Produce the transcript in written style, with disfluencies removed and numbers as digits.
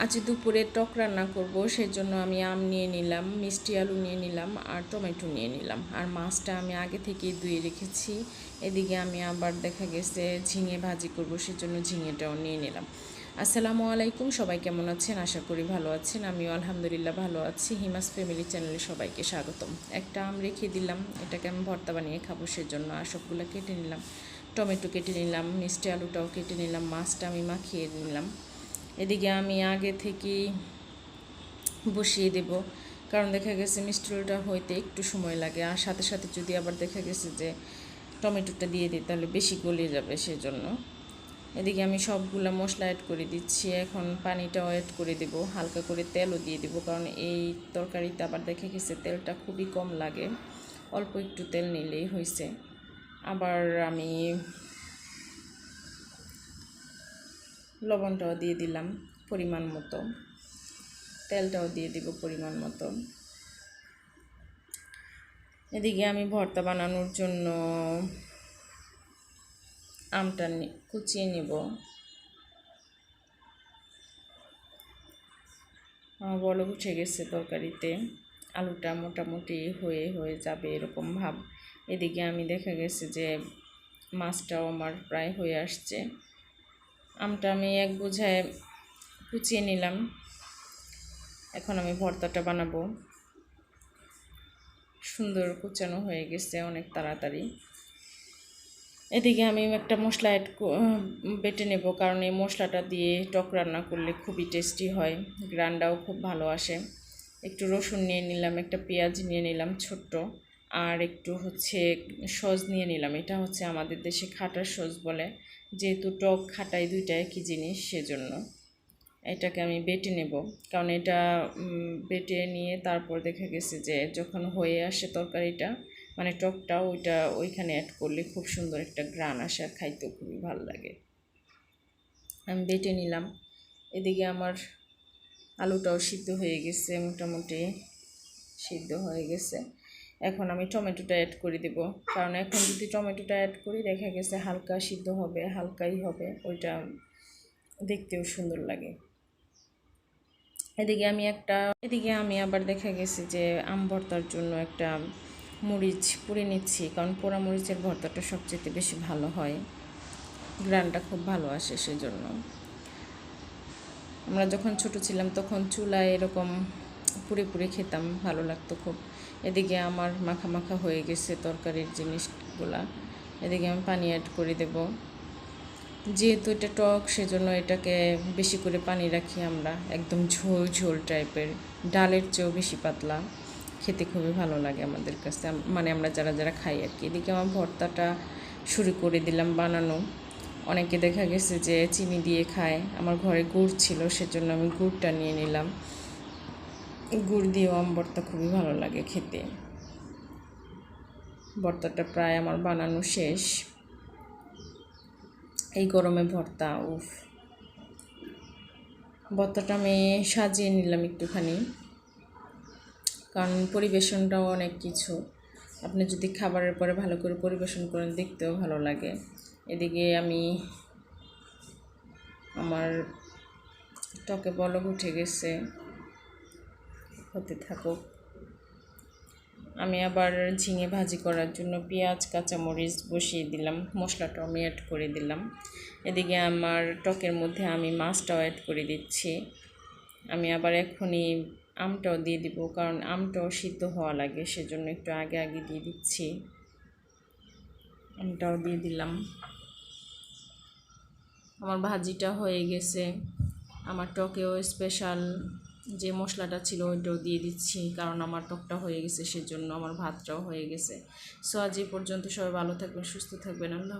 আজ দুপুরে টক রান্না করব, সেজন্য আমি আম নিয়ে নিলাম, মিষ্টি আলু নিয়ে নিলাম আর টমেটো নিয়ে নিলাম। আর মাছটা আমি আগে থেকেই ধুয়ে রেখেছি। এদিকে আমি আবার দেখা গেছে ঝিঙে ভাজি করব, সেজন্য ঝিঙেটাও নিয়ে নিলাম। আসসালামু আলাইকুম, সবাই কেমন আছেন? আশা করি ভালো আছেন। আমিও আলহামদুলিল্লাহ ভালো আছি। হিমাস ফ্যামিলি চ্যানেলে সবাইকে স্বাগতম। একটা আম রেখে দিলাম, এটাকে আমি ভর্তা বানিয়ে খাবো, সেজন্য আর সবগুলো কেটে নিলাম। টমেটো কেটে নিলাম, মিষ্টি আলুটাও কেটে নিলাম, মাছটা আমি মাখিয়ে নিলাম। এদিকে আমি আগে থেকেই বসিয়ে দেব, কারণ দেখা গেছে মিষ্টি আলুটা হইতে একটু সময় লাগে, আর সাথে সাথে যদি আবার দেখা গেছে যে টমেটোটা দিয়ে দিই তাহলে বেশি গলে যাবে, সেজন্য। এদিকে আমি সবগুলো মশলা অ্যাড করে দিচ্ছি। এখন পানিটাও অ্যাড করে দেব, হালকা করে তেলও দিয়ে দেব, কারণ এই তরকারিতে আবার দেখা গেছে তেলটা খুবই কম লাগে, অল্প একটু তেল নিলেই হয়েছে। আবার আমি লবণটাও দিয়ে দিলাম পরিমাণ মতো, তেলটাও দিয়ে দিব পরিমাণ মতো। এদিকে আমি ভর্তা বানানোর জন্য আমটা কুচিয়ে নেব। আমার বলক উঠে গেছে তরকারিতে, আলুটা মোটামুটি হয়ে যাবে এরকম ভাব। এদিকে আমি দেখা গেছে যে মাছটাও আমার প্রায় হয়ে আসছে। আমটা আমি এক বোঝায় কুচিয়ে নিলাম। এখন আমি ভর্তাটা বানাবো। সুন্দর কুচানো হয়ে গেছে অনেক তাড়াতাড়ি। এদিকে আমি একটা মশলা বেটে নেব, কারণ এই মশলাটা দিয়ে টক রান্না করলে খুবই টেস্টি হয়, গ্রানটাও খুব ভালো আসে। একটু রসুন নিয়ে নিলাম, একটা পেঁয়াজ নিয়ে নিলাম ছোট্ট, আর একটু সস নিয়ে নিলাম। এটা হচ্ছে আমাদের দেশে খাটার সস বলে, যেহেতু টক খাটাই দুইটা একই জিনিস, সেজন্য এটাকে আমি বেটে নেব। কারণ এটা বেটে নিয়ে তারপর দেখা গেছে যে যখন হয়ে আসে তরকারিটা, মানে টকটা ওইখানে অ্যাড করলে খুব সুন্দর একটা ঘ্রাণ আসে, আর খাইতেও খুবই ভালো লাগে। আমি বেটে নিলাম। এদিকে আমার আলুটাও সিদ্ধ হয়ে গেছে, মোটামুটি সিদ্ধ হয়ে গেছে। এখন আমি টমেটোটা অ্যাড করে দেব, কারণ এখন যদি টমেটোটা অ্যাড করি দেখা গেছে হালকা সিদ্ধ হবে, হালকাই হবে, ওইটা দেখতেও সুন্দর লাগে। এদিকে আমি আবার দেখা গেছে যে আম ভর্তার জন্য একটা মরিচ পুড়ে নিচ্ছি, কারণ পোড়া মরিচের ভর্তাটা সবচেয়ে বেশি ভালো হয়, গ্রানটা খুব ভালো আসে, সেজন্য। আমরা যখন ছোট ছিলাম তখন চুলায় এরকম পুড়ে পুড়ে খেতাম, ভালো লাগতো খুব। এদিকে আমার মাখা মাখা হয়ে গেছে তরকারির জিনিসগুলা। এদিকে আমি পানি অ্যাড করে দেব, যেহেতু এটা টক সেজন্য এটাকে বেশি করে পানি রাখি আমরা, একদম ঝোল ঝোল টাইপের, ডালের চেয়েও বেশি পাতলা, খেতে খুবই ভালো লাগে আমাদের কাছে, মানে আমরা যারা যারা খাই আর কি। এদিকে আমার ভর্তাটা শুরু করে দিলাম বানানো। অনেকে দেখা গেছে যে চিনি দিয়ে খায়, আমার ঘরে গুড় ছিল সেজন্য আমি গুড়টা নিয়ে নিলাম। গুড় দিয়েও আম ভর্তা খুবই ভালো লাগে খেতে। ভর্তাটা প্রায় আমার বানানো শেষ। এই গরমে ভর্তা, উফ। ভর্তাটা আমি সাজিয়ে নিলাম একটুখানি, কারণ পরিবেশনটাও অনেক কিছু। আপনি যদি খাবারের পরে ভালো করে পরিবেশন করেন দেখতেও ভালো লাগে। এদিকে আমার টকে বলক উঠে গেছে, হতে থাকুক। আমি আবার ঝিঙে ভাজি করার জন্য পেঁয়াজ কাঁচামরিচ বসিয়ে দিলাম, মশলাটাও আমি অ্যাড করে দিলাম। এদিকে আমার টকের মধ্যে আমি মাছটাও অ্যাড করে দিচ্ছি। আমি আবার এখনই আমটাও দিয়ে দিব, কারণ আমটাও সিদ্ধ হওয়া লাগে, সেজন্য একটু আগে আগে দিয়ে দিচ্ছি। আমটাও দিয়ে দিলাম। আমার ভাজিটা হয়ে গেছে। আমার টকেও স্পেশাল যে মশলাটা ছিল ওইটাও দিয়ে দিচ্ছি, কারণ আমার টকটা হয়ে গেছে, সেজন্য আমার ভাতটাও হয়ে গেছে। সো আজ এই পর্যন্ত, সবাই ভালো থাকবেন, সুস্থ থাকবেন, আল্লাহ।